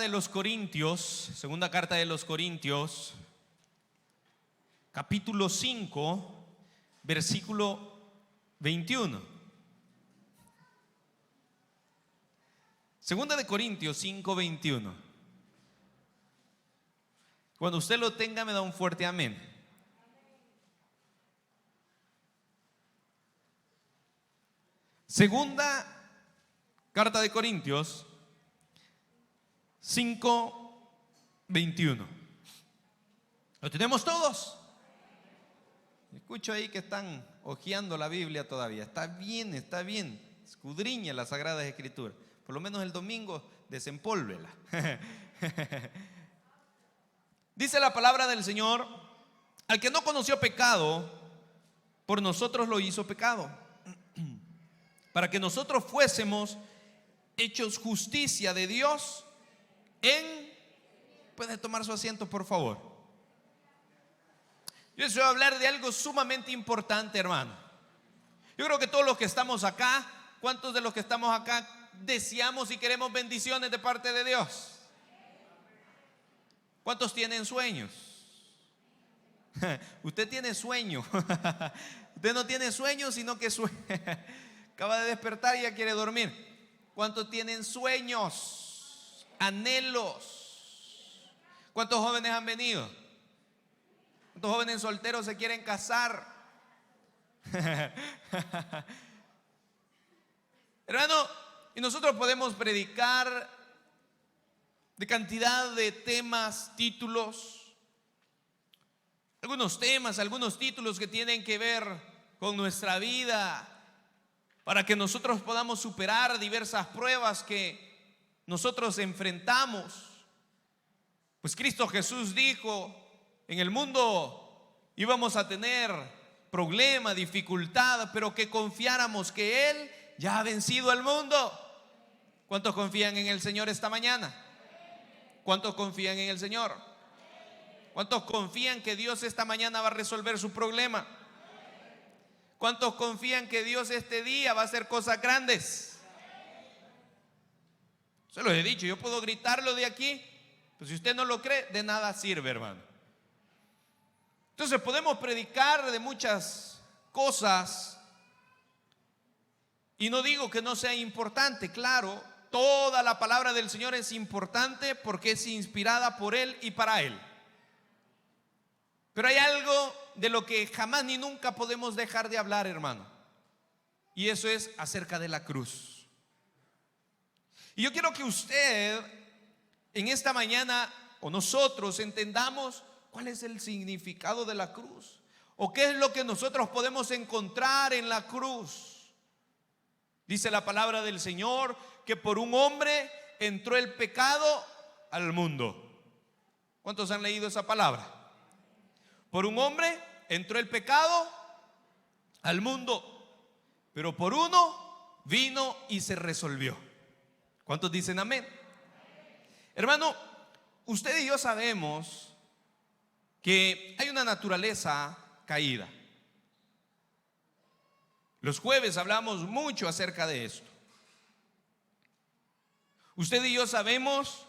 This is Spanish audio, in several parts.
de los Corintios, segunda carta de los Corintios, capítulo 5, versículo 21. Segunda de Corintios 5, 21. Cuando usted lo tenga, me da un fuerte amén. Segunda carta de Corintios 5, 21. ¿Lo tenemos todos? Escucho ahí que están hojeando la Biblia todavía. Está bien, está bien. Escudriñe las Sagradas Escrituras. Por lo menos el domingo desempólvela. Dice la palabra del Señor: al que no conoció pecado, por nosotros lo hizo pecado, para que nosotros fuésemos hechos justicia de Dios en... ¿Puede tomar su asiento, por favor? Yo les voy a hablar de algo sumamente importante, hermano. Yo creo que todos los que estamos acá, ¿cuántos de los que estamos acá deseamos y queremos bendiciones de parte de Dios? ¿Cuántos tienen sueños? Usted tiene sueño. Usted no tiene sueño, sino que acaba de despertar y ya quiere dormir. ¿Cuántos tienen sueños, anhelos? ¿Cuántos jóvenes han venido? ¿Cuántos jóvenes solteros se quieren casar? Hermano, y nosotros podemos predicar de cantidad de temas, títulos, algunos temas, algunos títulos que tienen que ver con nuestra vida, para que nosotros podamos superar diversas pruebas que nosotros enfrentamos. Pues Cristo Jesús dijo: en el mundo íbamos a tener problema, dificultad, pero que confiáramos que Él ya ha vencido al mundo. ¿Cuántos confían en el Señor esta mañana? ¿Cuántos confían en el Señor? ¿Cuántos confían que Dios esta mañana va a resolver su problema? ¿Cuántos confían que Dios este día va a hacer cosas grandes? Se los he dicho, yo puedo gritarlo de aquí, pero si usted no lo cree, de nada sirve, hermano. Entonces podemos predicar de muchas cosas, y no digo que no sea importante, claro, toda la palabra del Señor es importante porque es inspirada por Él y para Él. Pero hay algo de lo que jamás ni nunca podemos dejar de hablar, hermano, y eso es acerca de la cruz. Y yo quiero que usted en esta mañana, o nosotros, entendamos cuál es el significado de la cruz, o qué es lo que nosotros podemos encontrar en la cruz. Dice la palabra del Señor que por un hombre entró el pecado al mundo. ¿Cuántos han leído esa palabra? Por un hombre entró el pecado al mundo, pero por uno vino y se resolvió. ¿Cuántos dicen amén? Hermano, usted y yo sabemos que hay una naturaleza caída. Los jueves hablamos mucho acerca de esto. Usted y yo sabemos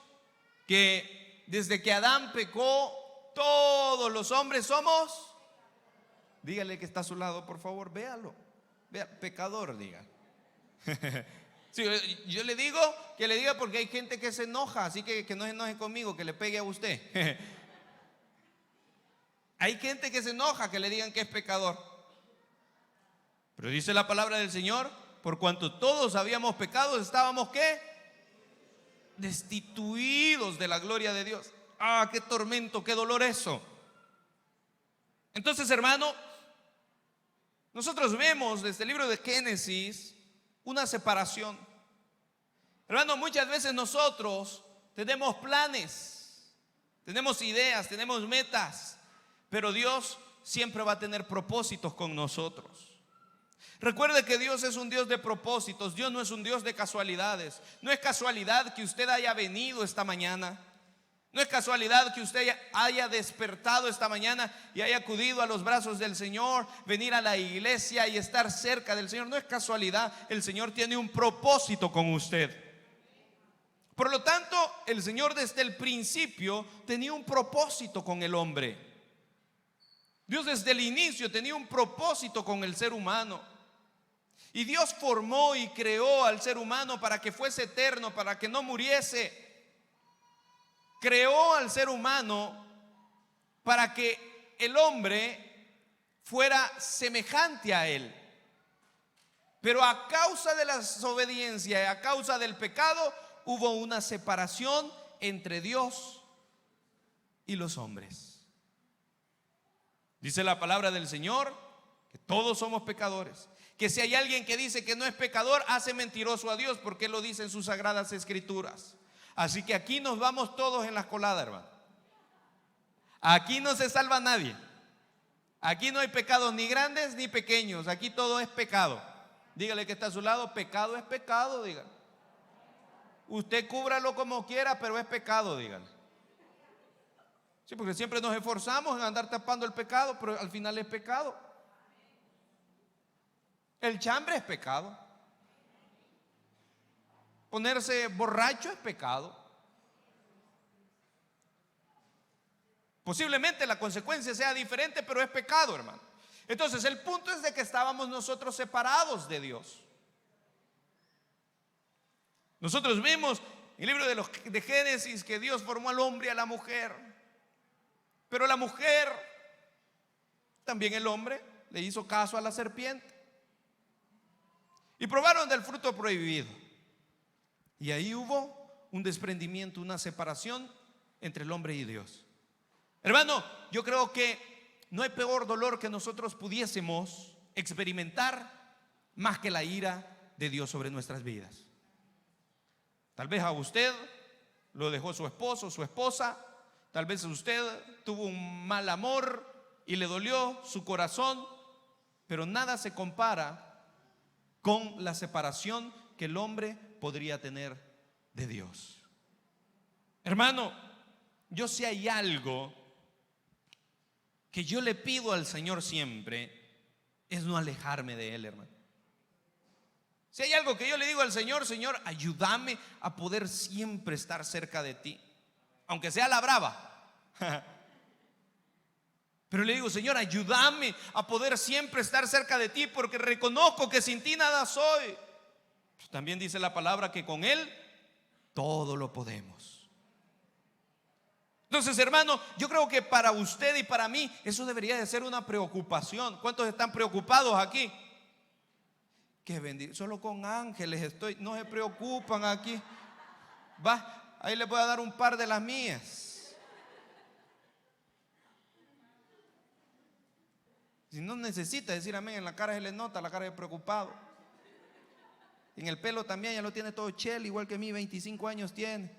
que desde que Adán pecó, todos los hombres somos, dígale que está a su lado, por favor, véalo, vea, pecador, diga. Sí, yo le digo que le diga porque hay gente que se enoja, así que no se enoje conmigo, que le pegue a usted. Hay gente que se enoja que le digan que es pecador. Pero dice la palabra del Señor: por cuanto todos habíamos pecado, estábamos ¿qué? Destituidos de la gloria de Dios. Ah, qué tormento, qué dolor eso. Entonces, hermano, nosotros vemos desde el libro de Génesis una separación. Hermano, muchas veces nosotros tenemos planes, tenemos ideas, tenemos metas, pero Dios siempre va a tener propósitos con nosotros. Recuerde que Dios es un Dios de propósitos. Dios no es un Dios de casualidades. No es casualidad que usted haya venido esta mañana. No es casualidad que usted haya despertado esta mañana y haya acudido a los brazos del Señor, venir a la iglesia y estar cerca del Señor. No es casualidad. El Señor tiene un propósito con usted. Por lo tanto, el Señor desde el principio tenía un propósito con el hombre. Dios desde el inicio tenía un propósito con el ser humano. Y Dios formó y creó al ser humano para que fuese eterno, para que no muriese. Creó al ser humano para que el hombre fuera semejante a él. Pero a causa de la desobediencia y a causa del pecado, hubo una separación entre Dios y los hombres. Dice la palabra del Señor que todos somos pecadores. Que si hay alguien que dice que no es pecador, hace mentiroso a Dios, porque Él lo dice en sus sagradas escrituras. Así que aquí nos vamos todos en la colada, hermano. Aquí no se salva nadie. Aquí no hay pecados ni grandes ni pequeños. Aquí todo es pecado. Dígale que está a su lado, pecado es pecado, dígale. Usted cúbralo como quiera, pero es pecado, dígale. Sí, porque siempre nos esforzamos en andar tapando el pecado, pero al final es pecado. El chambre es pecado. Ponerse borracho es pecado. Posiblemente la consecuencia sea diferente, pero es pecado, hermano. Entonces el punto es de que estábamos nosotros separados de Dios. Nosotros vimos en el libro de Génesis que Dios formó al hombre y a la mujer. Pero la mujer, también el hombre, le hizo caso a la serpiente. Y probaron del fruto prohibido. Y ahí hubo un desprendimiento, una separación entre el hombre y Dios. Hermano, yo creo que no hay peor dolor que nosotros pudiésemos experimentar más que la ira de Dios sobre nuestras vidas. Tal vez a usted lo dejó su esposo, su esposa. Tal vez usted tuvo un mal amor y le dolió su corazón. Pero nada se compara con la separación que el hombre podría tener de Dios. Hermano, yo si hay algo que yo le pido al Señor siempre, es no alejarme de Él, hermano. Si hay algo que yo le digo al Señor, Señor, ayúdame a poder siempre estar cerca de ti, aunque sea la brava. Pero le digo, Señor, ayúdame a poder siempre estar cerca de ti, porque reconozco que sin ti nada soy. Pues también dice la palabra que con Él todo lo podemos. Entonces, hermano, yo creo que para usted y para mí eso debería de ser una preocupación. ¿Cuántos están preocupados aquí? Qué bendito, solo con ángeles estoy, no se preocupan aquí. Va, ahí les voy a dar un par de las mías. Si no necesita decir amén, en la cara se le nota, la cara de preocupado. En el pelo también, ya lo tiene todo chel, igual que mí, 25 años tiene.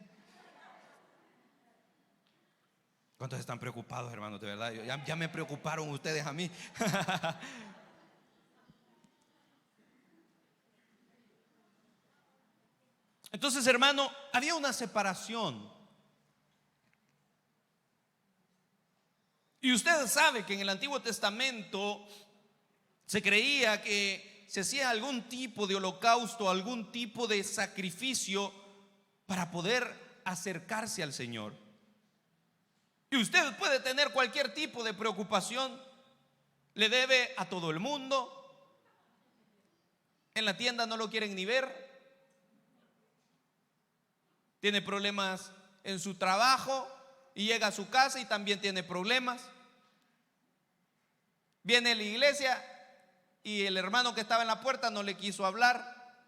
¿Cuántos están preocupados, hermanos? De verdad, ya me preocuparon ustedes a mí. Entonces, hermano, había una separación. Y usted sabe que en el Antiguo Testamento se creía que se hacía algún tipo de holocausto, algún tipo de sacrificio para poder acercarse al Señor. Y usted puede tener cualquier tipo de preocupación. Le debe a todo el mundo. En la tienda no lo quieren ni ver. Tiene problemas en su trabajo y llega a su casa y también tiene problemas. Viene a la iglesia y el hermano que estaba en la puerta no le quiso hablar.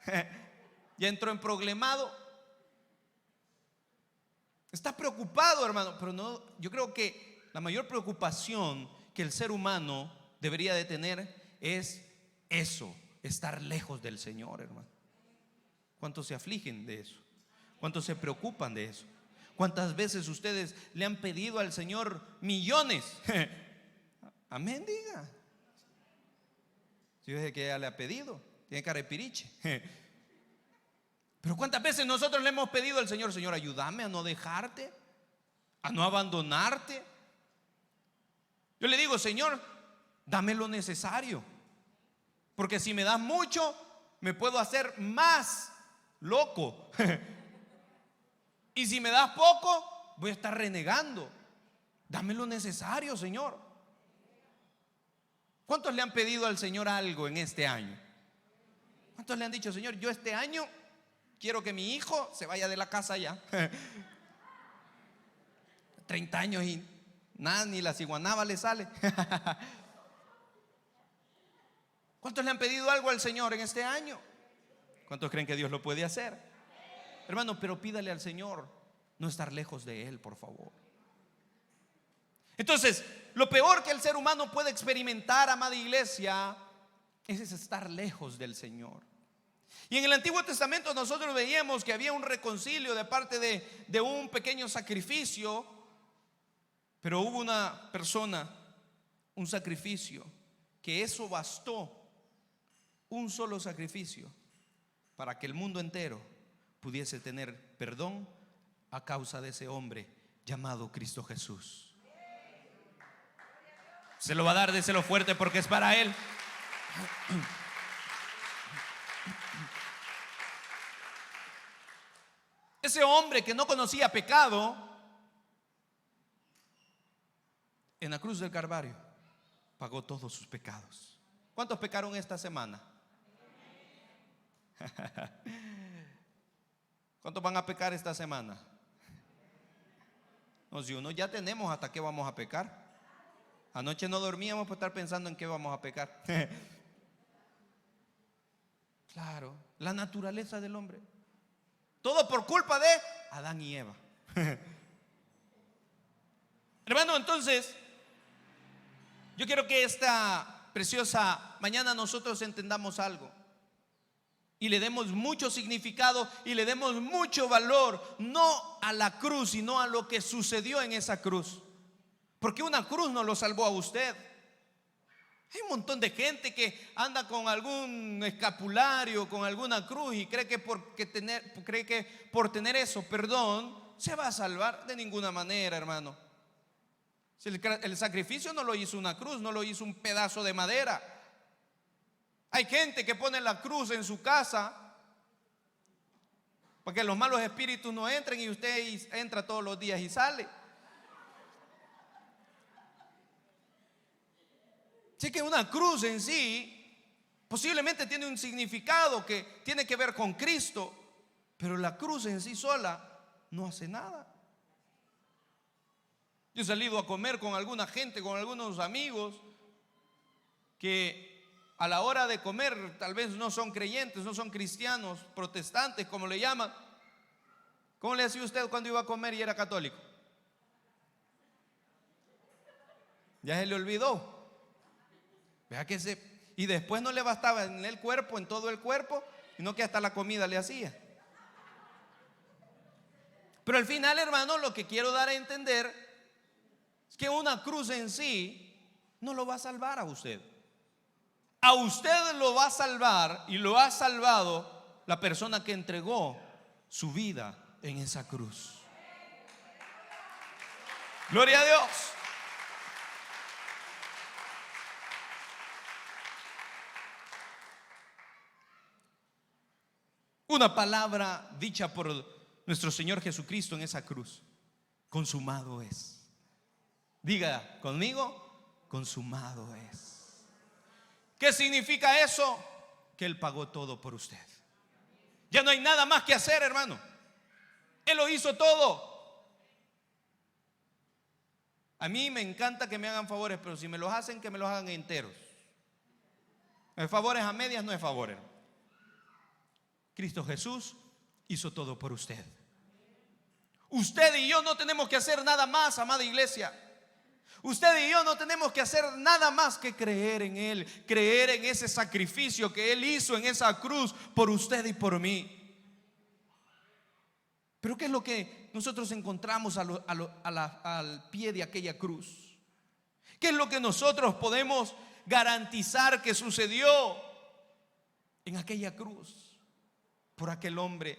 Ya entró en problemado. Está preocupado, hermano, pero no, yo creo que la mayor preocupación que el ser humano debería de tener es eso, estar lejos del Señor, hermano. ¿Cuántos se afligen de eso? ¿Cuántos se preocupan de eso? ¿Cuántas veces ustedes le han pedido al Señor millones? Amén, diga. Si yo dije que ella le ha pedido, tiene cara de piriche. Pero ¿cuántas veces nosotros le hemos pedido al Señor, Señor, ayúdame a no dejarte, a no abandonarte? Yo le digo, Señor, dame lo necesario, porque si me das mucho, me puedo hacer más loco. Y si me das poco, voy a estar renegando. Dame lo necesario, Señor. ¿Cuántos le han pedido al Señor algo en este año? ¿Cuántos le han dicho, Señor, yo este año quiero que mi hijo se vaya de la casa ya? 30 años y nada, ni la ciguanaba le sale. ¿Cuántos le han pedido algo al Señor en este año? ¿Cuántos creen que Dios lo puede hacer? Hermano, pero pídale al Señor no estar lejos de Él, por favor. Entonces, lo peor que el ser humano puede experimentar, amada iglesia, es estar lejos del Señor. Y en el Antiguo Testamento nosotros veíamos que había un reconcilio de parte de un pequeño sacrificio, pero hubo una persona, un sacrificio, que eso bastó, un solo sacrificio, para que el mundo entero pudiese tener perdón a causa de ese hombre llamado Cristo Jesús. Se lo va a dar, déselo fuerte porque es para Él. Ese hombre que no conocía pecado, en la cruz del Calvario pagó todos sus pecados. ¿Cuántos pecaron esta semana? ¿Cuántos van a pecar esta semana? No, si uno ya tenemos hasta qué vamos a pecar. Anoche no dormíamos por estar pensando en qué vamos a pecar. Claro, la naturaleza del hombre. Todo por culpa de Adán y Eva. Hermano, entonces, yo quiero que esta preciosa mañana nosotros entendamos algo y le demos mucho significado y le demos mucho valor, no a la cruz, sino a lo que sucedió en esa cruz. Porque una cruz no lo salvó a usted. Hay un montón de gente que anda con algún escapulario, con alguna cruz y cree que por tener eso, perdón, se va a salvar. De ninguna manera, hermano. Si el sacrificio no lo hizo una cruz, no lo hizo un pedazo de madera. Hay gente que pone la cruz en su casa para que los malos espíritus no entren y usted entra todos los días y sale. Así que una cruz en sí posiblemente tiene un significado que tiene que ver con Cristo, pero la cruz en sí sola no hace nada. Yo he salido a comer con alguna gente, con algunos amigos que a la hora de comer tal vez no son creyentes, no son cristianos, protestantes como le llaman. ¿Cómo le hacía usted cuando iba a comer y era católico? Ya se le olvidó. Vea que y después no le bastaba en el cuerpo, en todo el cuerpo, sino que hasta la comida le hacía. Pero al final, hermano, lo que quiero dar a entender es que una cruz en sí no lo va a salvar a usted. A usted lo va a salvar y lo ha salvado la persona que entregó su vida en esa cruz. Gloria a Dios. Una palabra dicha por nuestro Señor Jesucristo en esa cruz: consumado es. Diga conmigo: consumado es. ¿Qué significa eso? Que Él pagó todo por usted. Ya no hay nada más que hacer, hermano. Él lo hizo todo. A mí me encanta que me hagan favores, pero si me los hacen, que me los hagan enteros. Favores a medias no es favor. Cristo Jesús hizo todo por usted. Usted y yo no tenemos que hacer nada más, amada iglesia. Usted y yo no tenemos que hacer nada más que creer en Él, creer en ese sacrificio que Él hizo en esa cruz por usted y por mí. Pero ¿qué es lo que nosotros encontramos al pie de aquella cruz? ¿Qué es lo que nosotros podemos garantizar que sucedió en aquella cruz? Por aquel hombre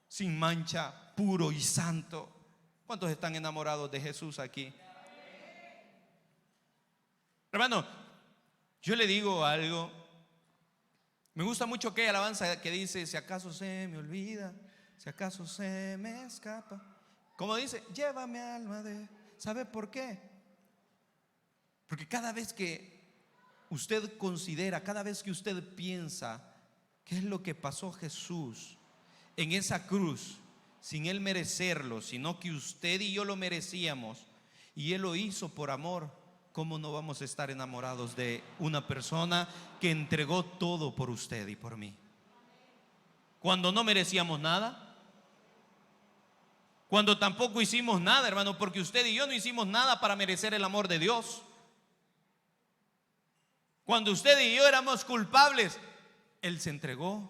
sin mancha, puro y santo. ¿Cuántos están enamorados de Jesús aquí? Hermano, yo le digo algo. Me gusta mucho aquella alabanza que dice: si acaso se me olvida si acaso se me escapa. Como dice, llévame alma de... ¿Sabe por qué? Porque cada vez que usted considera, cada vez que usted piensa qué es lo que pasó Jesús en esa cruz, sin Él merecerlo, sino que usted y yo lo merecíamos, y Él lo hizo por amor, ¿cómo no vamos a estar enamorados de una persona que entregó todo por usted y por mí? Cuando no merecíamos nada, cuando tampoco hicimos nada, hermano, porque usted y yo no hicimos nada para merecer el amor de Dios. Cuando usted y yo éramos culpables, Él se entregó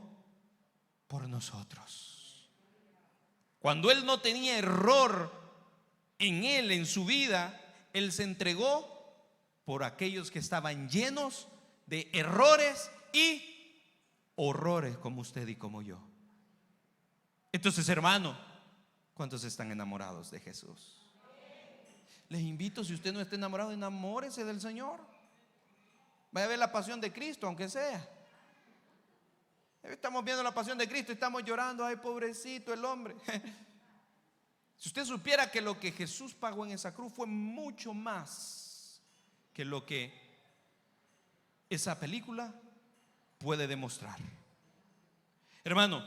por nosotros. Cuando Él no tenía error en Él, en su vida, Él se entregó por aquellos que estaban llenos de errores y horrores, como usted y como yo. Entonces, hermano, ¿cuántos están enamorados de Jesús? Les invito, si usted no está enamorado, enamórese del Señor. Vaya a ver la pasión de Cristo, aunque sea. Estamos viendo la pasión de Cristo y estamos llorando, ay, pobrecito el hombre. Si usted supiera que lo que Jesús pagó en esa cruz fue mucho más que lo que esa película puede demostrar. Hermano,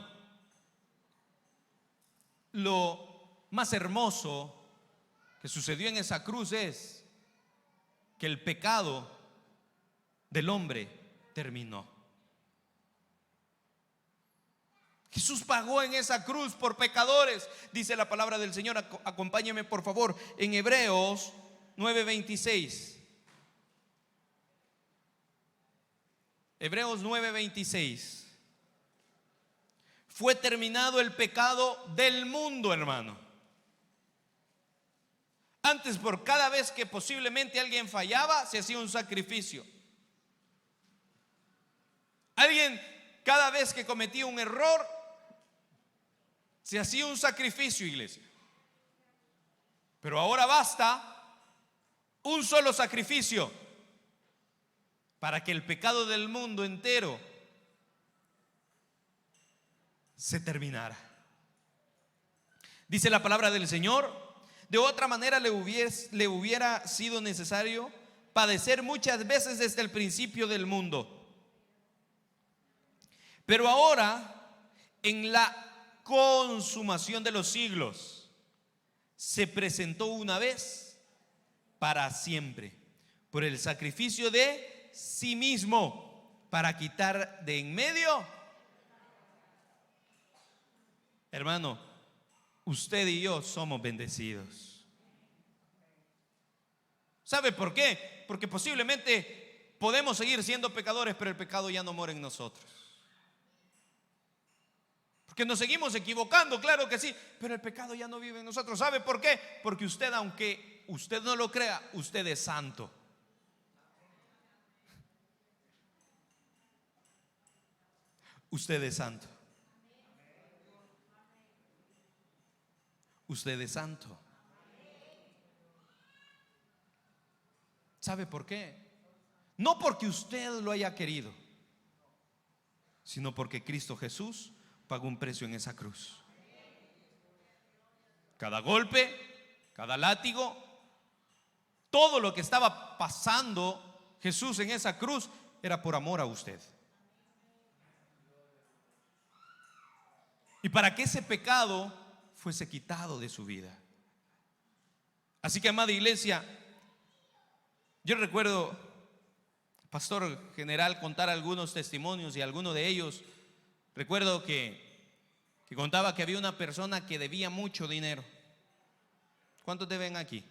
lo más hermoso que sucedió en esa cruz es que el pecado del hombre terminó. Jesús pagó en esa cruz por pecadores, dice la palabra del Señor. Acompáñeme por favor en Hebreos 9:26. Hebreos 9:26. Fue terminado el pecado del mundo, hermano. Antes, por cada vez que posiblemente alguien fallaba, se hacía un sacrificio. Alguien, cada vez que cometía un error, se hacía un sacrificio, iglesia. Pero ahora basta un solo sacrificio para que el pecado del mundo entero se terminara. Dice la palabra del Señor: de otra manera le hubiera sido necesario padecer muchas veces desde el principio del mundo. Pero ahora, en la consumación de los siglos, se presentó una vez para siempre por el sacrificio de sí mismo, para quitar de en medio. Hermano, usted y yo somos bendecidos. ¿Sabe por qué? Porque posiblemente podemos seguir siendo pecadores, pero el pecado ya no mora en nosotros. Porque nos seguimos equivocando, claro que sí, pero el pecado ya no vive en nosotros. ¿Sabe por qué? Porque usted, aunque usted no lo crea, usted es santo. Usted es santo. Usted es santo. ¿Sabe por qué? No porque usted lo haya querido, sino porque Cristo Jesús pagó un precio en esa cruz. Cada golpe, cada látigo, todo lo que estaba pasando Jesús en esa cruz era por amor a usted. Y para que ese pecado fuese quitado de su vida. Así que, amada iglesia, yo recuerdo, pastor general, contar algunos testimonios, y alguno de ellos, recuerdo que contaba que había una persona que debía mucho dinero. ¿Cuántos deben aquí?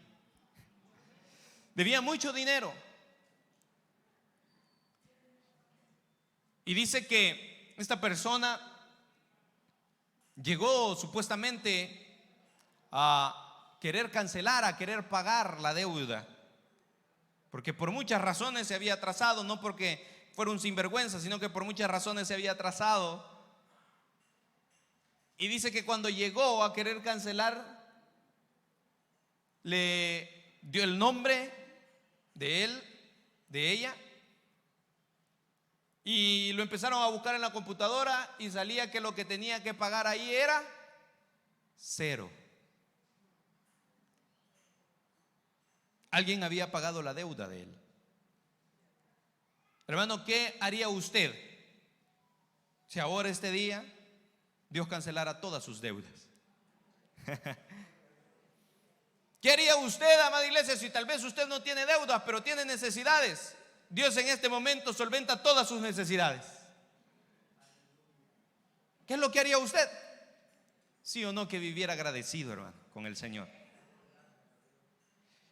Debía mucho dinero. Y dice que esta persona llegó supuestamente a querer cancelar, a querer pagar la deuda, porque por muchas razones se había atrasado, no porque fuera un sinvergüenza, sino que por muchas razones se había atrasado. Y dice que cuando llegó a querer cancelar, le dio el nombre de él, de ella, y lo empezaron a buscar en la computadora, y salía que lo que tenía que pagar ahí era Cero. Alguien había pagado la deuda de él. Hermano, ¿qué haría usted si ahora este día Dios cancelara todas sus deudas? ¿Qué haría usted, amada iglesia, si tal vez usted no tiene deudas, pero tiene necesidades? Dios en este momento solventa todas sus necesidades. ¿Qué es lo que haría usted? Sí o no que viviera agradecido, hermano, con el Señor.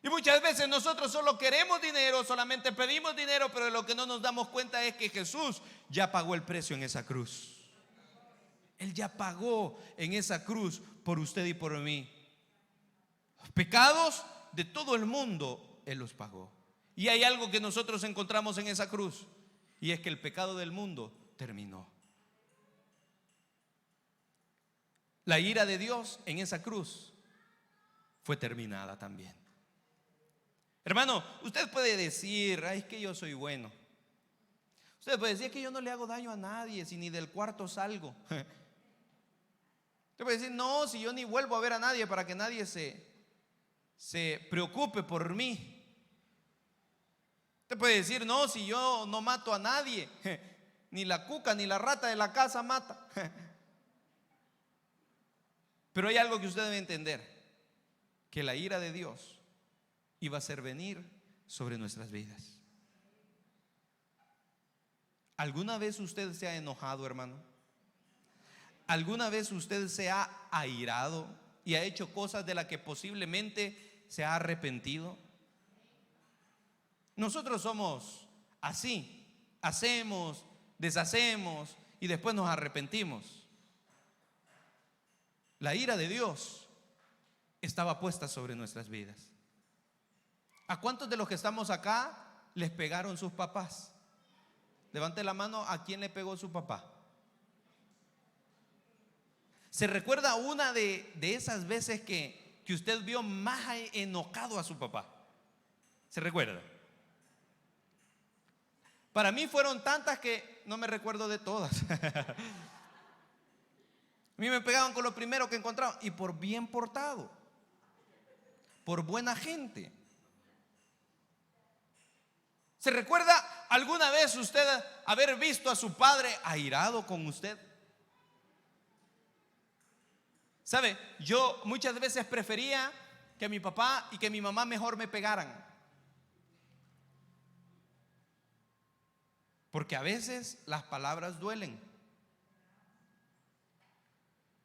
Y muchas veces nosotros solo queremos dinero, solamente pedimos dinero, pero de lo que no nos damos cuenta es que Jesús ya pagó el precio en esa cruz. Él ya pagó en esa cruz por usted y por mí. Los pecados de todo el mundo Él los pagó. Y hay algo que nosotros encontramos en esa cruz, y es que el pecado del mundo terminó. La ira de Dios en esa cruz fue terminada también. Hermano, usted puede decir: ay, es que yo soy bueno. Usted puede decir: es que yo no le hago daño a nadie, si ni del cuarto salgo. Usted puede decir: no, si yo ni vuelvo a ver a nadie para que nadie se preocupe por mí. Usted puede decir: no, si yo no mato a nadie, ni la cuca ni la rata de la casa mata. Pero hay algo que usted debe entender: que la ira de Dios iba a ser venir sobre nuestras vidas. ¿Alguna vez usted se ha enojado, hermano? ¿Alguna vez usted se ha airado y ha hecho cosas de las que posiblemente se ha arrepentido? Nosotros somos así: hacemos, deshacemos y después nos arrepentimos. La ira de Dios estaba puesta sobre nuestras vidas. ¿A cuántos de los que estamos acá les pegaron sus papás? Levante la mano. ¿A quién le pegó su papá? ¿Se recuerda una de esas veces que usted vio más enojado a su papá? ¿Se recuerda? Para mí fueron tantas que no me recuerdo de todas. A mí me pegaban con lo primero que encontraban, y por bien portado, por buena gente. ¿Se recuerda alguna vez usted haber visto a su padre airado con usted? ¿Sabe? Yo muchas veces prefería que mi papá y que mi mamá mejor me pegaran, porque a veces las palabras duelen.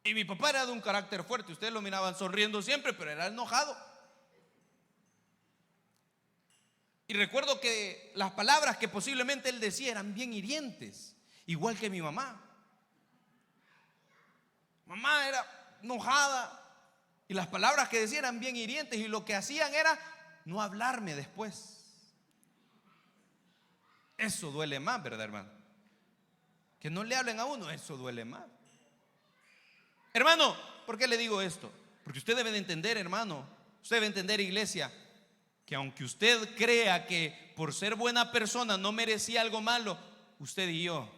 Y mi papá era de un carácter fuerte. Ustedes lo miraban sonriendo siempre, pero era enojado. Y recuerdo que las palabras que posiblemente él decía eran bien hirientes, igual que mi mamá. Mamá era enojada y las palabras que decía eran bien hirientes, y lo que hacían era no hablarme después. Eso duele más, ¿verdad, hermano? Que no le hablen a uno, eso duele más. Hermano, ¿por qué le digo esto? Porque usted debe de entender, hermano, usted debe entender, iglesia, que aunque usted crea que por ser buena persona no merecía algo malo, usted y yo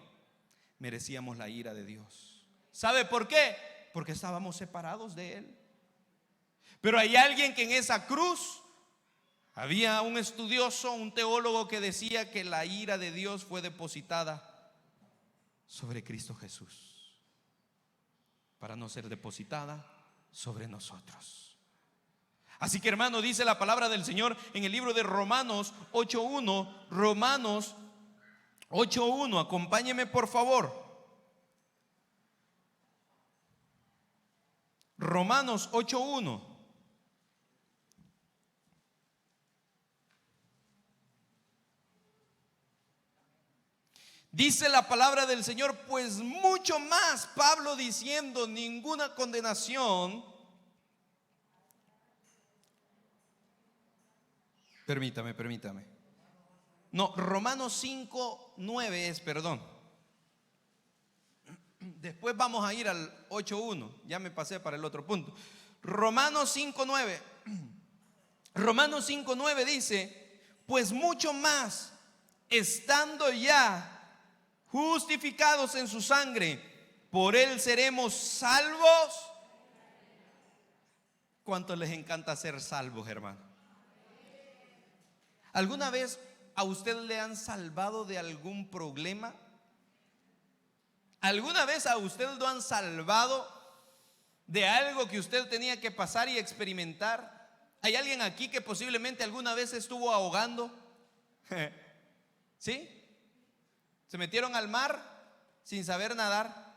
merecíamos la ira de Dios. ¿Sabe por qué? Porque estábamos separados de Él. Pero hay alguien que en esa cruz, había un estudioso, un teólogo que decía que la ira de Dios fue depositada sobre Cristo Jesús, para no ser depositada sobre nosotros. Así que, hermano, dice la palabra del Señor en el libro de Romanos 8:1. Romanos 8:1, acompáñeme por favor. Romanos 8:1. Dice la palabra del Señor: pues mucho más, Pablo diciendo, ninguna condenación. Permítame. No, Romanos 5:9 es, perdón. Después vamos a ir al 8:1. Ya me pasé para el otro punto. Romanos 5:9. Romanos 5:9 dice: pues mucho más, estando ya justificados en su sangre, por él seremos salvos ¿Cuánto les encanta ser salvos, hermano? ¿Alguna vez a usted le han salvado de algún problema? ¿Alguna vez a usted lo han salvado de algo que usted tenía que pasar y experimentar? ¿Hay alguien aquí que posiblemente alguna vez estuvo ahogando? ¿Sí? ¿Se metieron al mar sin saber nadar?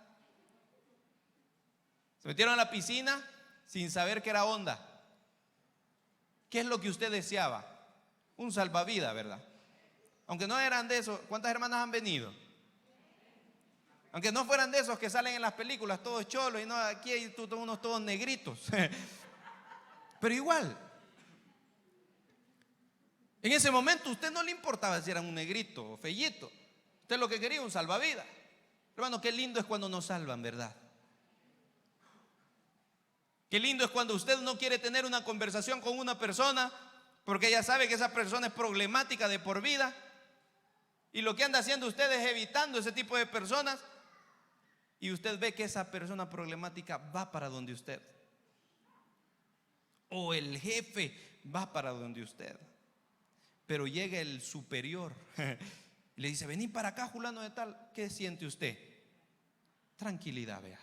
¿Se metieron a la piscina sin saber que era honda? ¿Qué es lo que usted deseaba? Un salvavidas, ¿verdad? Aunque no eran de esos. ¿Cuántas hermanas han venido? Aunque no fueran de esos que salen en las películas todos cholos y no, aquí hay unos todos negritos. Pero igual, en ese momento a usted no le importaba si era un negrito o fellito. Usted lo que quería, un salvavidas. Hermano, qué lindo es cuando nos salvan, ¿verdad? Qué lindo es cuando usted no quiere tener una conversación con una persona porque ella sabe que esa persona es problemática de por vida, y lo que anda haciendo usted es evitando ese tipo de personas, y usted ve que esa persona problemática va para donde usted, o el jefe va para donde usted, pero llega el superior y le dice: vení para acá, fulano de tal. ¿Qué siente usted? Tranquilidad, vea.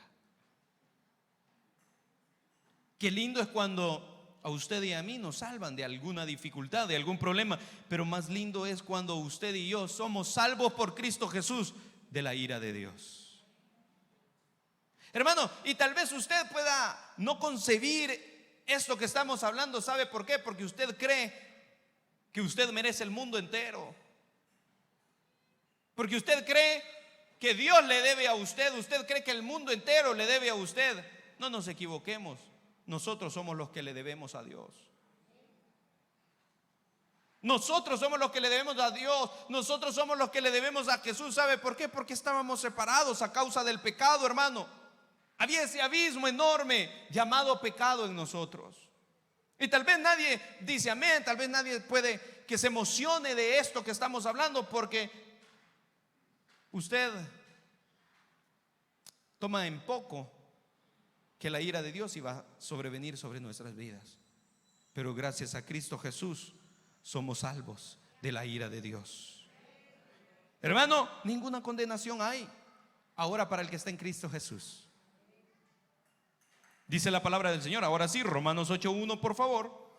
Qué lindo es cuando a usted y a mí nos salvan de alguna dificultad, de algún problema. Pero más lindo es cuando usted y yo somos salvos por Cristo Jesús de la ira de Dios. Hermano, y tal vez usted pueda no concebir esto que estamos hablando. ¿Sabe por qué? Porque usted cree que usted merece el mundo entero. Porque usted cree que Dios le debe a usted. Usted cree que el mundo entero le debe a usted. No nos equivoquemos. Nosotros somos los que le debemos a Dios. Nosotros somos los que le debemos a Dios. Nosotros somos los que le debemos a Jesús. ¿Sabe por qué? Porque estábamos separados a causa del pecado, hermano. Había ese abismo enorme llamado pecado en nosotros. Y tal vez nadie dice amén. Tal vez nadie puede que se emocione de esto que estamos hablando, porque usted toma en poco que la ira de Dios iba a sobrevenir sobre nuestras vidas. Pero gracias a Cristo Jesús somos salvos de la ira de Dios. Hermano, ninguna condenación hay ahora para el que está en Cristo Jesús. Dice la palabra del Señor. Ahora sí, Romanos 8:1, por favor.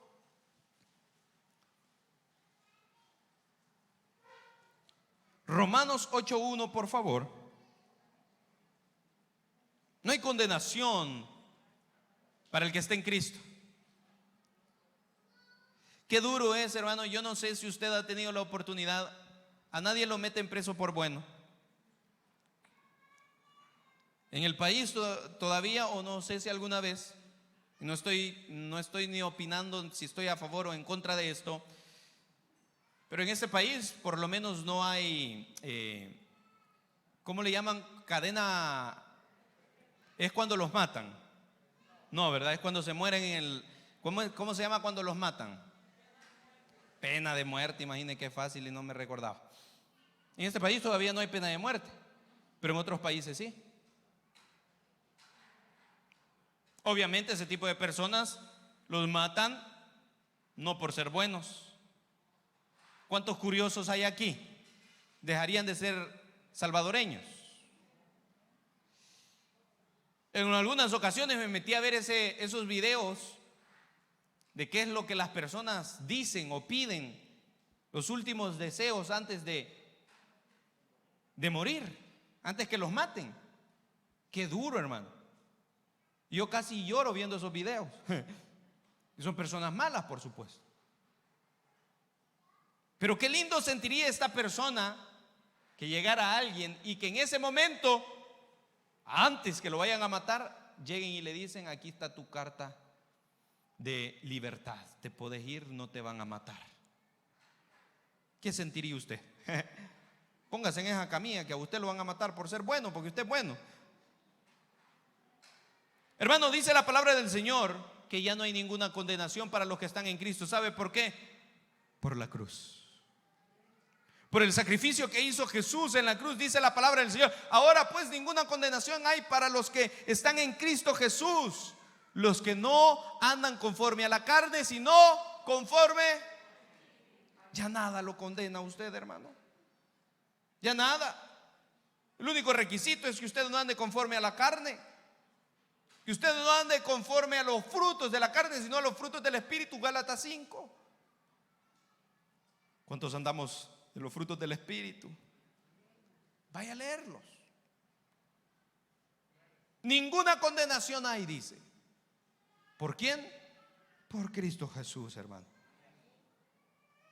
Romanos 8:1, por favor. No hay condenación para el que está en Cristo. Qué duro es, hermano. Yo no sé si usted ha tenido la oportunidad. A nadie lo meten preso por bueno. En el país todavía, o no sé si alguna vez, no estoy ni opinando si estoy a favor o en contra de esto, pero en este país por lo menos no hay, ¿cómo le llaman? Cadena. Es cuando los matan. No, ¿verdad? Es cuando se mueren en el... ¿Cómo se llama cuando los matan? Pena de muerte. Imagine qué fácil y no me recordaba. En este país todavía no hay pena de muerte, pero en otros países sí. Obviamente ese tipo de personas los matan no por ser buenos. ¿Cuántos curiosos hay aquí? ¿Dejarían de ser salvadoreños? En algunas ocasiones me metí a ver esos videos de qué es lo que las personas dicen o piden, los últimos deseos antes de morir, antes que los maten. Qué duro, hermano. Yo casi lloro viendo esos videos. Y son personas malas, por supuesto. Pero qué lindo sentiría esta persona que llegara a alguien y que en ese momento, antes que lo vayan a matar, lleguen y le dicen: aquí está tu carta de libertad, te puedes ir, no te van a matar. ¿Qué sentiría usted? Póngase en esa camilla que a usted lo van a matar por ser bueno, porque usted es bueno. Hermano, dice la palabra del Señor que ya no hay ninguna condenación para los que están en Cristo. ¿Sabe por qué? Por la cruz. Por el sacrificio que hizo Jesús en la cruz, dice la palabra del Señor. Ahora pues ninguna condenación hay para los que están en Cristo Jesús. los que no andan conforme a la carne, sino conforme, ya nada lo condena a usted, hermano. Ya nada. El único requisito es que usted no ande conforme a la carne, que usted no ande conforme a los frutos de la carne, sino a los frutos del Espíritu. Gálatas 5. ¿Cuántos andamos en los frutos del Espíritu? Vaya a leerlos. Ninguna condenación hay, dice. ¿Por quién? Por Cristo Jesús, hermano.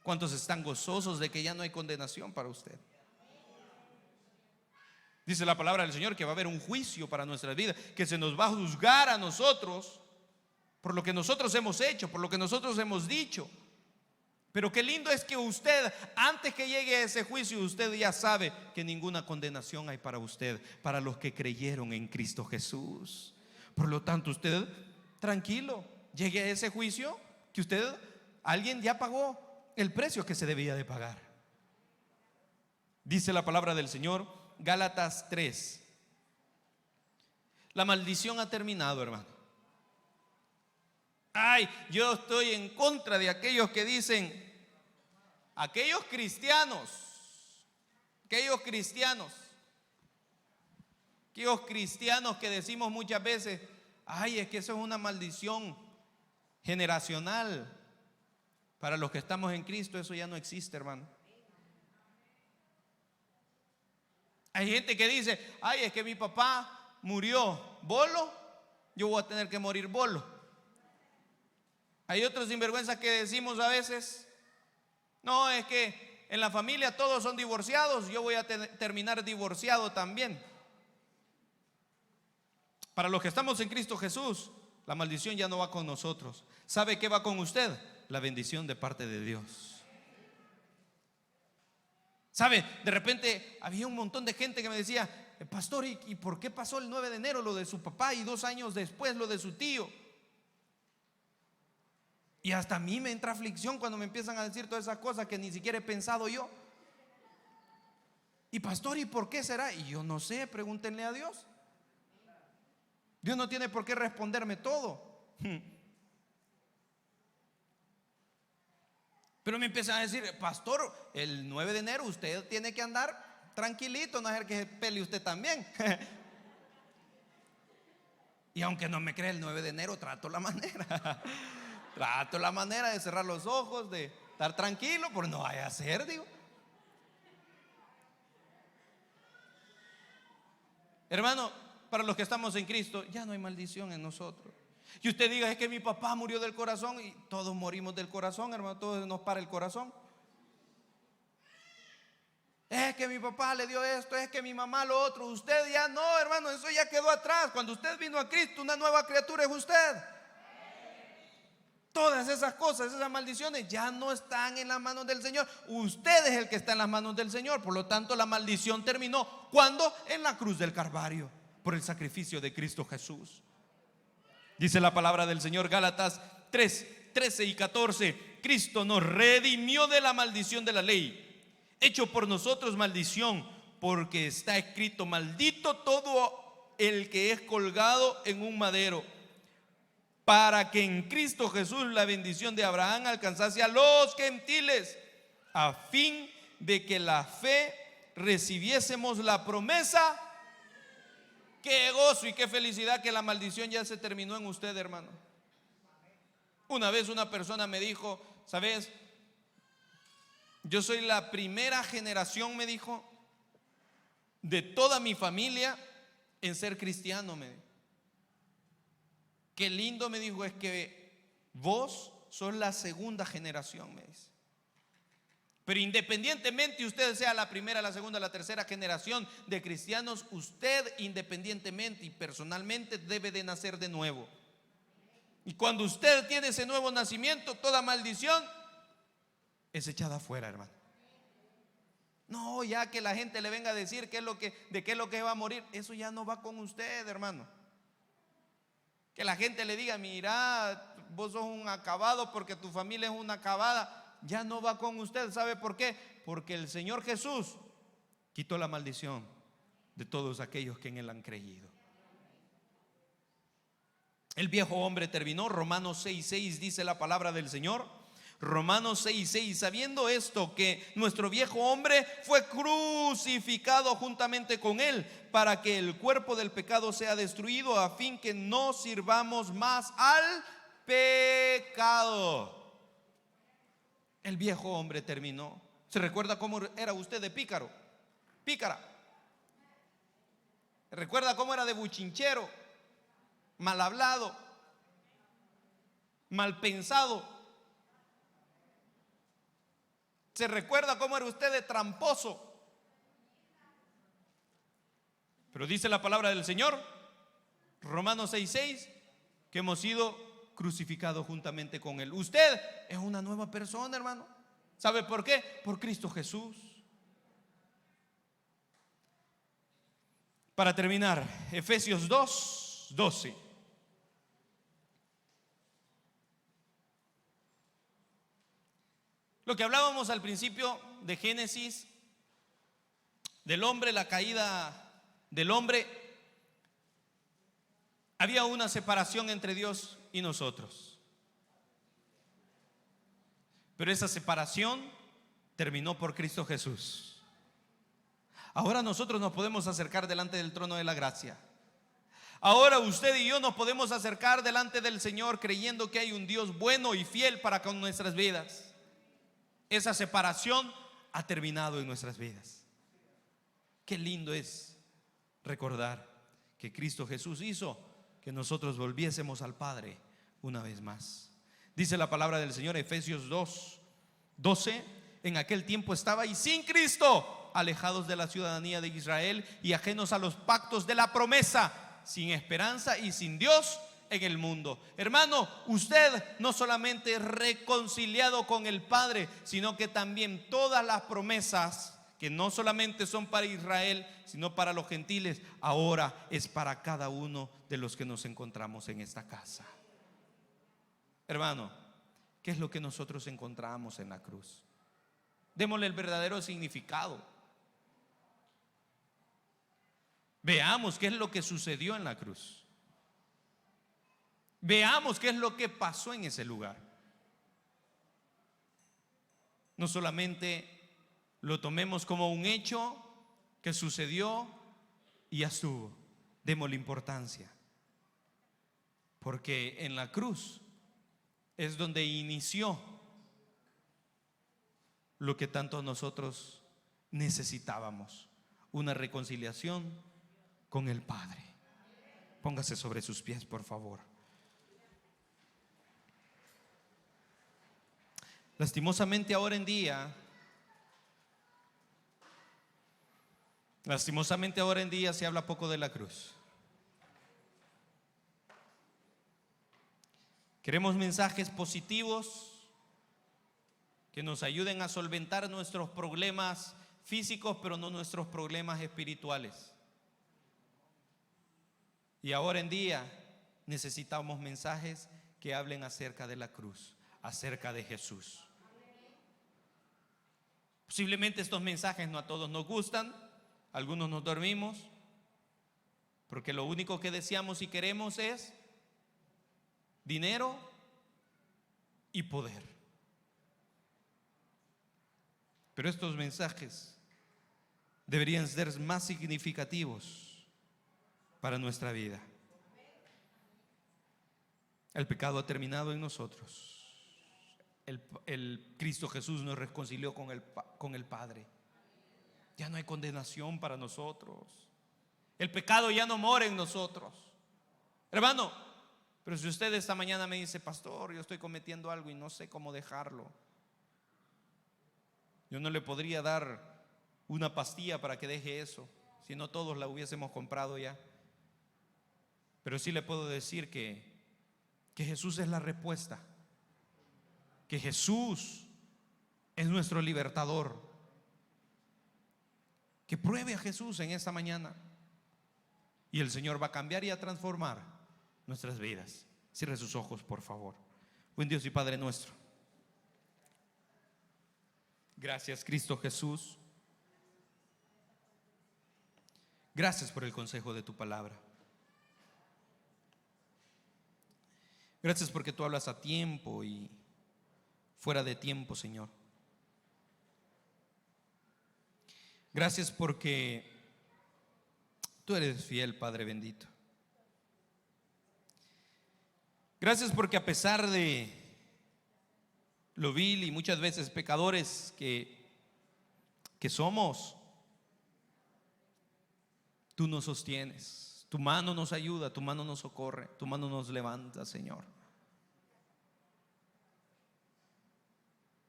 ¿Cuántos están gozosos de que ya no hay condenación para usted? Dice la palabra del Señor que va a haber un juicio para nuestras vidas, que se nos va a juzgar a nosotros por lo que nosotros hemos hecho, por lo que nosotros hemos dicho. Pero qué lindo es que usted, antes que llegue a ese juicio, usted ya sabe que ninguna condenación hay para usted, para los que creyeron en Cristo Jesús. Por lo tanto, usted tranquilo, llegue a ese juicio que alguien ya pagó el precio que se debía de pagar. Dice la palabra del Señor, Gálatas 3. La maldición ha terminado, hermano. Ay, yo estoy en contra de aquellos que dicen, aquellos cristianos que decimos muchas veces, ay, es que eso es una maldición generacional. Para los que estamos en Cristo, eso ya no existe, hermano. Hay gente que dice, ay, es que mi papá murió bolo, yo voy a tener que morir bolo. Hay otros sinvergüenzas que decimos a veces, no, es que en la familia todos son divorciados, yo voy a terminar divorciado también. Para los que estamos en Cristo Jesús, la maldición ya no va con nosotros. ¿Sabe qué va con usted? La bendición de parte de Dios. ¿Sabe? De repente había un montón de gente que me decía, pastor, ¿y por qué pasó el 9 de enero lo de su papá y 2 años después lo de su tío? Y hasta a mí me entra aflicción cuando me empiezan a decir todas esas cosas que ni siquiera he pensado yo. Y pastor, ¿y por qué será? Y yo no sé, pregúntenle a Dios. Dios no tiene por qué responderme todo. Pero me empiezan a decir, pastor, el 9 de enero usted tiene que andar tranquilito, no es que se pele usted también. Y aunque no me cree, el 9 de enero trato la manera. Trato la manera de cerrar los ojos, de estar tranquilo, pero no vaya a ser, digo. Hermano, para los que estamos en Cristo, ya no hay maldición en nosotros. Y usted diga, es que mi papá murió del corazón, y todos morimos del corazón, hermano, todos nos para el corazón. Es que mi papá le dio esto, es que mi mamá lo otro. Usted ya no, hermano, eso ya quedó atrás. Cuando usted vino a Cristo, una nueva criatura es usted. Todas esas cosas, esas maldiciones ya no están en las manos del Señor. Usted es el que está en las manos del Señor. Por lo tanto, la maldición terminó. ¿Cuándo? En la cruz del Calvario, por el sacrificio de Cristo Jesús. Dice la palabra del Señor, Gálatas 3, 13 y 14. Cristo nos redimió de la maldición de la ley, hecho por nosotros maldición, porque está escrito, maldito todo el que es colgado en un madero, para que en Cristo Jesús la bendición de Abraham alcanzase a los gentiles, a fin de que la fe recibiésemos la promesa. Qué gozo y qué felicidad que la maldición ya se terminó en usted, hermano. Una vez una persona me dijo, ¿sabes? Yo soy la primera generación, me dijo, de toda mi familia en ser cristiano, me dijo. Qué lindo, me dijo, es que vos sos la segunda generación, me dice. Pero independientemente usted sea la primera, la segunda, la tercera generación de cristianos, usted independientemente y personalmente debe de nacer de nuevo. Y cuando usted tiene ese nuevo nacimiento, toda maldición es echada afuera, hermano. No, ya que la gente le venga a decir de qué es lo que va a morir, eso ya no va con usted, hermano. Que la gente le diga, mira, vos sos un acabado porque tu familia es una acabada, ya no va con usted. ¿Sabe por qué? Porque el Señor Jesús quitó la maldición de todos aquellos que en Él han creído. El viejo hombre terminó. Romanos 6:6 dice la palabra del Señor. Romanos 6:6, sabiendo esto, que nuestro viejo hombre fue crucificado juntamente con él, para que el cuerpo del pecado sea destruido, a fin que no sirvamos más al pecado. El viejo hombre terminó. ¿Se recuerda cómo era usted de pícaro? Pícara. ¿Recuerda cómo era de buchinchero? Mal hablado, mal pensado. ¿Se recuerda cómo era usted de tramposo? Pero dice la palabra del Señor, Romanos 6:6, que hemos sido crucificados juntamente con Él. Usted es una nueva persona, hermano. ¿Sabe por qué? Por Cristo Jesús. Para terminar, Efesios 2:12. Lo que hablábamos al principio de Génesis, del hombre, la caída del hombre, había una separación entre Dios y nosotros. Pero esa separación terminó por Cristo Jesús. Ahora nosotros nos podemos acercar delante del trono de la gracia. Ahora usted y yo nos podemos acercar delante del Señor creyendo que hay un Dios bueno y fiel para con nuestras vidas. Esa separación ha terminado en nuestras vidas. Qué lindo es recordar que Cristo Jesús hizo que nosotros volviésemos al Padre una vez más. Dice la palabra del Señor, Efesios 2:12: en aquel tiempo estabais sin Cristo, alejados de la ciudadanía de Israel y ajenos a los pactos de la promesa, sin esperanza y sin Dios en el mundo. Hermano, usted no solamente es reconciliado con el Padre, sino que también todas las promesas, que no solamente son para Israel, sino para los gentiles, ahora es para cada uno de los que nos encontramos en esta casa. Hermano, ¿qué es lo que nosotros encontramos en la cruz? Démosle el verdadero significado. Veamos qué es lo que sucedió en la cruz. Veamos qué es lo que pasó en ese lugar. No solamente lo tomemos como un hecho que sucedió y ya estuvo. Démosle importancia, porque en la cruz es donde inició lo que tanto nosotros necesitábamos: una reconciliación con el Padre. Póngase sobre sus pies, por favor. Lastimosamente ahora en día se habla poco de la cruz. Queremos mensajes positivos que nos ayuden a solventar nuestros problemas físicos, pero no nuestros problemas espirituales. Y ahora en día necesitamos mensajes que hablen acerca de la cruz, acerca de Jesús. Posiblemente estos mensajes no a todos nos gustan, algunos nos dormimos, porque lo único que deseamos y queremos es dinero y poder. Pero estos mensajes deberían ser más significativos para nuestra vida. El pecado ha terminado en nosotros. El Cristo Jesús nos reconcilió con el Padre. Ya no hay condenación para nosotros. El pecado ya no mora en nosotros. Hermano, pero si usted esta mañana me dice: pastor, yo estoy cometiendo algo y no sé cómo dejarlo, yo no le podría dar una pastilla para que deje eso, si no todos la hubiésemos comprado ya. Pero sí le puedo decir que Jesús es la respuesta, que Jesús es nuestro libertador. Que pruebe a Jesús en esta mañana y el Señor va a cambiar y a transformar nuestras vidas. Cierre sus ojos, por favor. Buen Dios y Padre nuestro, gracias, Cristo Jesús. Gracias por el consejo de tu palabra. Gracias porque tú hablas a tiempo y fuera de tiempo, Señor. Gracias porque tú eres fiel, Padre bendito. Gracias porque a pesar de lo vil y muchas veces pecadores que somos, tú nos sostienes, tu mano nos ayuda, tu mano nos socorre, tu mano nos levanta, Señor.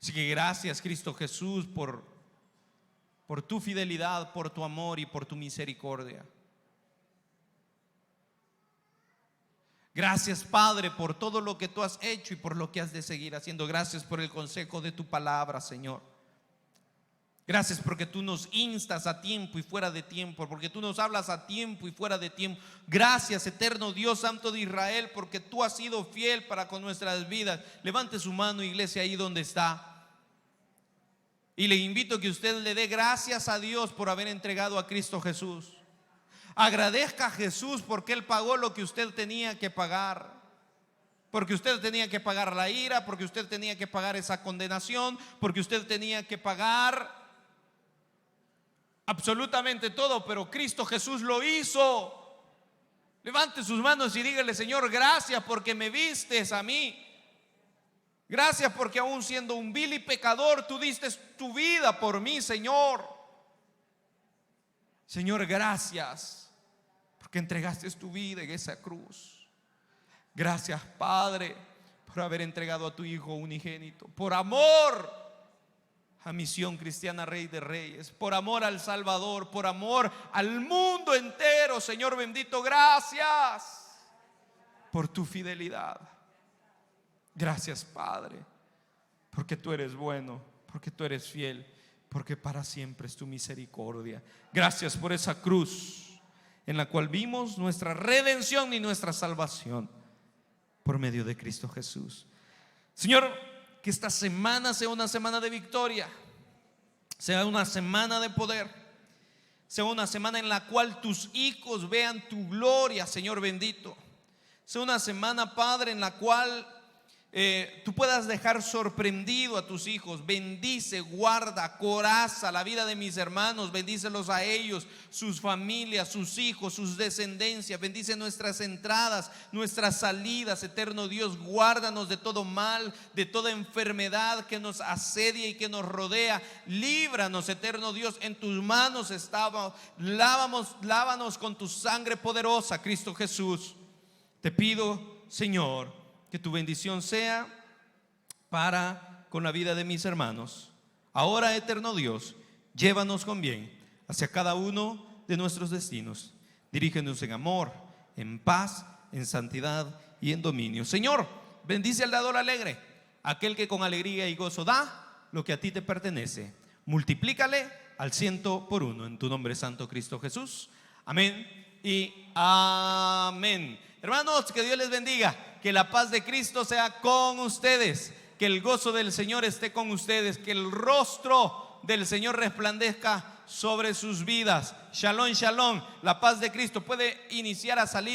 Así que gracias, Cristo Jesús, por tu fidelidad, por tu amor y por tu misericordia. Gracias, Padre, por todo lo que tú has hecho y por lo que has de seguir haciendo. Gracias por el consejo de tu palabra, Señor. Gracias porque tú nos instas a tiempo y fuera de tiempo, porque tú nos hablas a tiempo y fuera de tiempo. Gracias, eterno Dios Santo de Israel, porque tú has sido fiel para con nuestras vidas. Levante su mano, iglesia, ahí donde está, y le invito a que usted le dé gracias a Dios por haber entregado a Cristo Jesús. Agradezca a Jesús porque Él pagó lo que usted tenía que pagar. Porque usted tenía que pagar la ira, porque usted tenía que pagar esa condenación, porque usted tenía que pagar absolutamente todo, pero Cristo Jesús lo hizo. Levante sus manos y dígale: Señor, gracias porque me vistes a mí. Gracias porque aún siendo un vil y pecador, tú diste tu vida por mí, Señor. Señor, gracias porque entregaste tu vida en esa cruz. Gracias, Padre, por haber entregado a tu Hijo unigénito, por amor a Misión Cristiana Rey de Reyes, por amor al Salvador, por amor al mundo entero. Señor bendito, gracias por tu fidelidad. Gracias, Padre, porque tú eres bueno, porque tú eres fiel, porque para siempre es tu misericordia. Gracias por esa cruz en la cual vimos nuestra redención y nuestra salvación por medio de Cristo Jesús. Señor, que esta semana sea una semana de victoria, sea una semana de poder, sea una semana en la cual tus hijos vean tu gloria, Señor bendito. Sea una semana, Padre, en la cual tú puedas dejar sorprendido a tus hijos. Bendice, guarda, coraza la vida de mis hermanos. Bendícelos a ellos, sus familias, sus hijos, sus descendencias. Bendice nuestras entradas, nuestras salidas. Eterno Dios, guárdanos de todo mal, de toda enfermedad que nos asedia y que nos rodea. Líbranos, eterno Dios, en tus manos estamos. Lávanos con tu sangre poderosa, Cristo Jesús. Te pido, Señor, que tu bendición sea para con la vida de mis hermanos. Ahora, eterno Dios, llévanos con bien hacia cada uno de nuestros destinos. Dirígenos en amor, en paz, en santidad y en dominio. Señor, bendice al dador alegre, aquel que con alegría y gozo da lo que a ti te pertenece. Multiplícale al 100 por 1. En tu nombre santo, Cristo Jesús. Amén y amén. Hermanos, que Dios les bendiga, que la paz de Cristo sea con ustedes, que el gozo del Señor esté con ustedes, que el rostro del Señor resplandezca sobre sus vidas. Shalom, shalom. La paz de Cristo puede iniciar a salir.